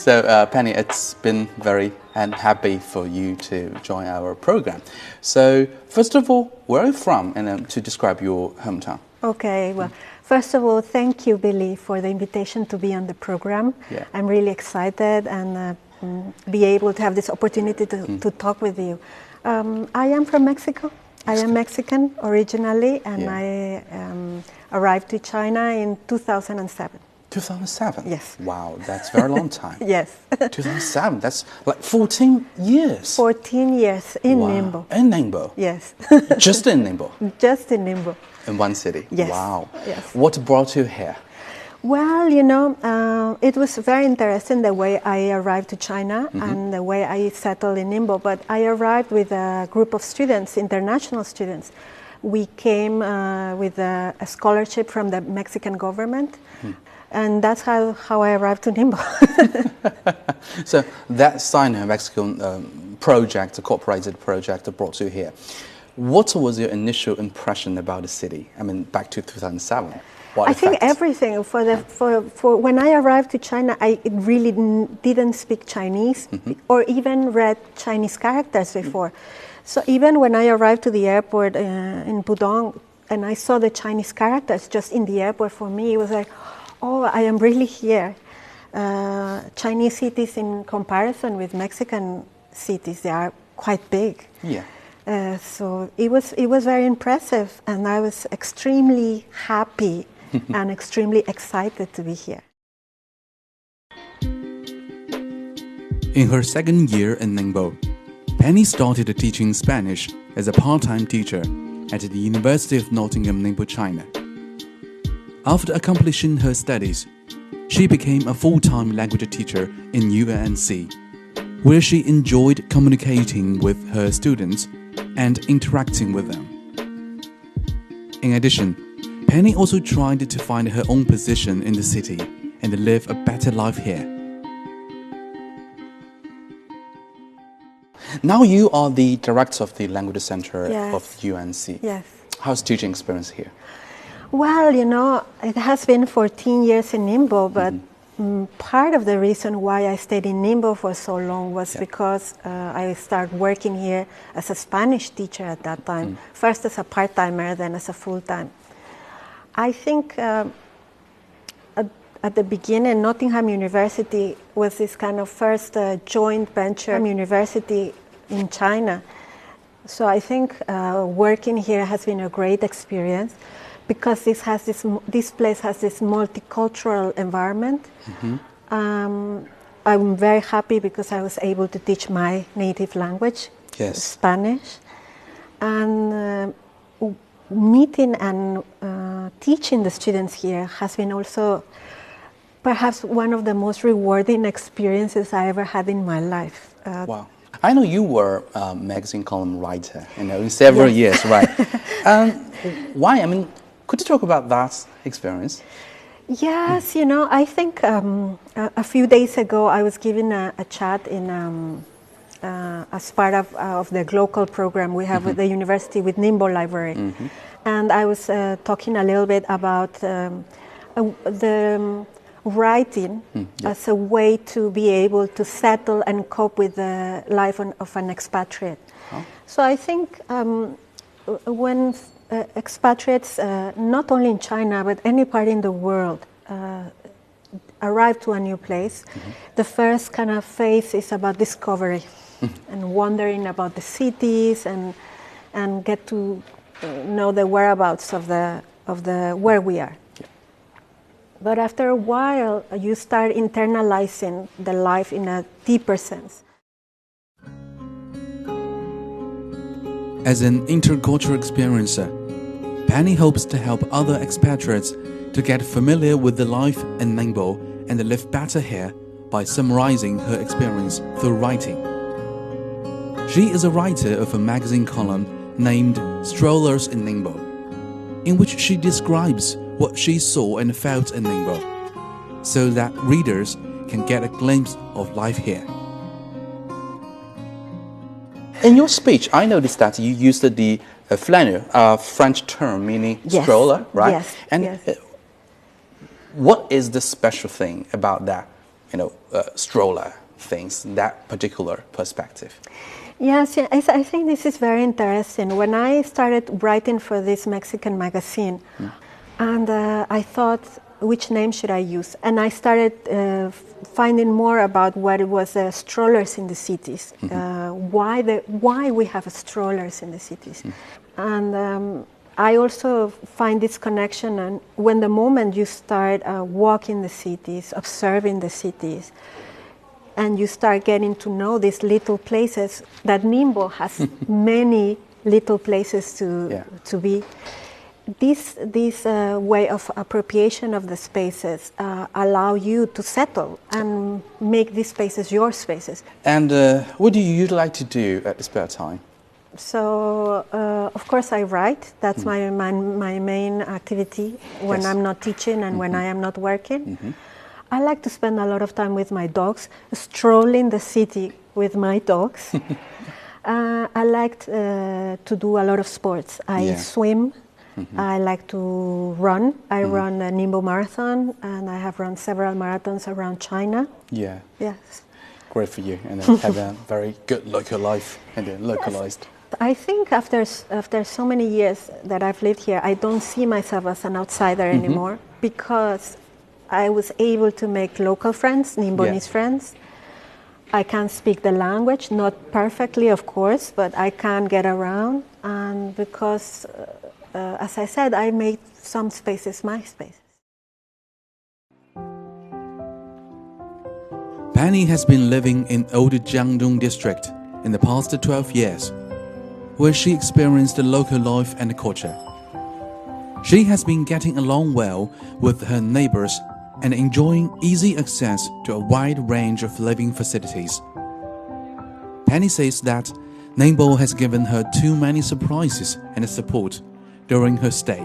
So, Penny, it's been very happy for you to join our program. So, first of all, where are you from, and to describe your hometown? Okay, well, first of all, thank you, Billy, for the invitation to be on the program. Yeah. I'm really excited and be able to have this opportunity to talk with you. I am from Mexico. I am Mexican originally, and I arrived to China in 2007. 2007? Yes. Wow, that's a very long time. Yes. 2007, that's like 14 years. 14 years in Ningbo. In Ningbo? Yes. Just in Ningbo? Just in Ningbo. In one city? Yes. Wow. Yes. What brought you here? Well, it was very interesting the way I arrived to China and the way I settled in Ningbo. But I arrived with a group of students, international students. We came with a scholarship from the Mexican government. And that's how I arrived to Ningbo. So that Sino-Mexican project, a cooperated project that brought you here. What was your initial impression about the city? I mean, back to 2007. I think everything. For when I arrived to China, I really didn't speak Chinese or even read Chinese characters before. So even when I arrived to the airport in Pudong and I saw the Chinese characters just in the airport, for me it was like, oh, I am really here. Chinese cities, in comparison with Mexican cities, they are quite big. Yeah. So it was very impressive, and I was extremely happy and extremely excited to be here. In her second year in Ningbo, Penny started teaching Spanish as a part-time teacher at the University of Nottingham, Ningbo, China. After accomplishing her studies, she became a full-time language teacher in UNC, where she enjoyed communicating with her students and interacting with them. In addition, Penny also tried to find her own position in the city and live a better life here. Now you are the director of the language center of UNC. Yes. How's teaching experience here? Well, it has been 14 years in Ningbo, but part of the reason why I stayed in Ningbo for so long was because I started working here as a Spanish teacher at that time, first as a part-timer, then as a full-time. I think at the beginning, Nottingham University was this kind of first joint venture university in China. So I think working here has been a great experience, because this place has this multicultural environment. I'm very happy because I was able to teach my native language, Spanish, and meeting and teaching the students here has been also perhaps one of the most rewarding experiences I ever had in my life. Wow. I know you were a magazine column writer, in several years, right? Why? I mean, could you talk about that experience? Yes, I think a few days ago I was giving a chat in as part of the local program we have with the university, with Ningbo Library. And I was talking a little bit about the writing as a way to be able to settle and cope with the life of an expatriate. So I think when expatriates, not only in China, but any part in the world, arrive to a new place, the first kind of phase is about discovery and wondering about the cities and get to know the whereabouts of the where we are. But after a while, you start internalizing the life in a deeper sense. As an intercultural experiencer, Penny hopes to help other expatriates to get familiar with the life in Ningbo and live better here by summarizing her experience through writing. She is a writer of a magazine column named Strollers in Ningbo, in which she describes what she saw and felt in Ningbo, so that readers can get a glimpse of life here. In your speech, I noticed that you used the flâneur, French term meaning stroller, right? Yes. And what is the special thing about that? stroller things, that particular perspective. Yes, yeah, I think this is very interesting. When I started writing for this Mexican magazine, and I thought, which name should I use? And I started finding more about what it was strollers in the cities, why we have strollers in the cities. And I also find this connection, and when the moment you start walking the cities, observing the cities, and you start getting to know these little places, that Ningbo has many little places to be. This way of appropriation of the spaces allow you to settle and make these spaces your spaces. And what do you like to do at the spare time? So, of course, I write. That's my main activity when I'm not teaching and when I am not working. I like to spend a lot of time with my dogs, strolling the city with my dogs. I like to do a lot of sports. I swim. I like to run. I run a Ningbo marathon, and I have run several marathons around China. Yeah. Yes. Great for you, and have a very good local life, and localized. Yes. I think after so many years that I've lived here, I don't see myself as an outsider anymore, because I was able to make local friends, Nimbonese friends. I can speak the language, not perfectly, of course, but I can get around. And because, as I said, I made some spaces my spaces. Penny has been living in Old Jiangdong district in the past 12 years, where she experienced the local life and culture. She has been getting along well with her neighbors and enjoying easy access to a wide range of living facilities. Penny says that Ningbo has given her too many surprises and support during her stay,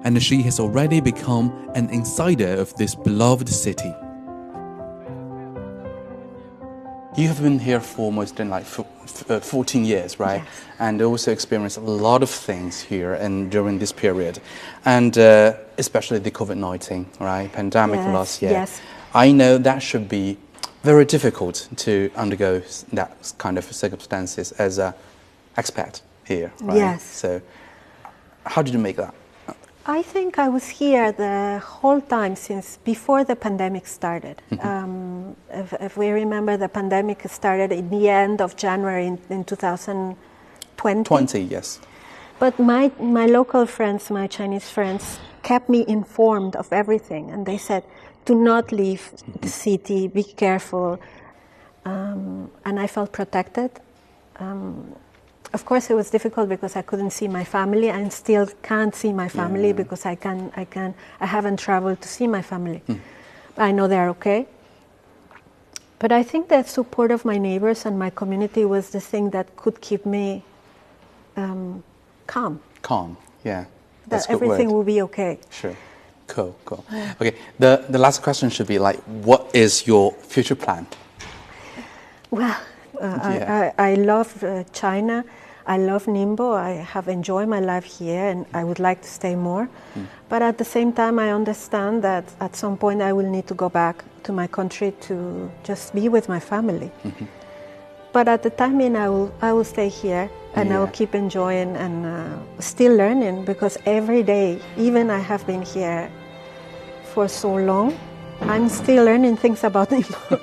and she has already become an insider of this beloved city. You have been here for almost 14 years, right? Yes. And also experienced a lot of things here and during this period, and especially the COVID-19, right? Pandemic last year. Yes. I know that should be very difficult to undergo that kind of circumstances as an expat here, right? Yes. So, how did you make that? I think I was here the whole time since before the pandemic started. If we remember, the pandemic started at the end of January in 2020. 20, yes. But my local friends, my Chinese friends, kept me informed of everything. And they said, do not leave the city, be careful. And I felt protected. Of course, it was difficult because I couldn't see my family. I still can't see my family because I haven't traveled to see my family. I know they're okay. But I think the support of my neighbors and my community was the thing that could keep me calm. Calm, yeah. That everything will be okay. Sure. Cool. Okay, the last question should be like, what is your future plan? Well, I love China. I love Ningbo. I have enjoyed my life here, and I would like to stay more. But at the same time, I understand that at some point I will need to go back to my country to just be with my family. But at the time being, I will stay here, and I will keep enjoying and still learning, because every day, even I have been here for so long, I'm still learning things about Ningbo.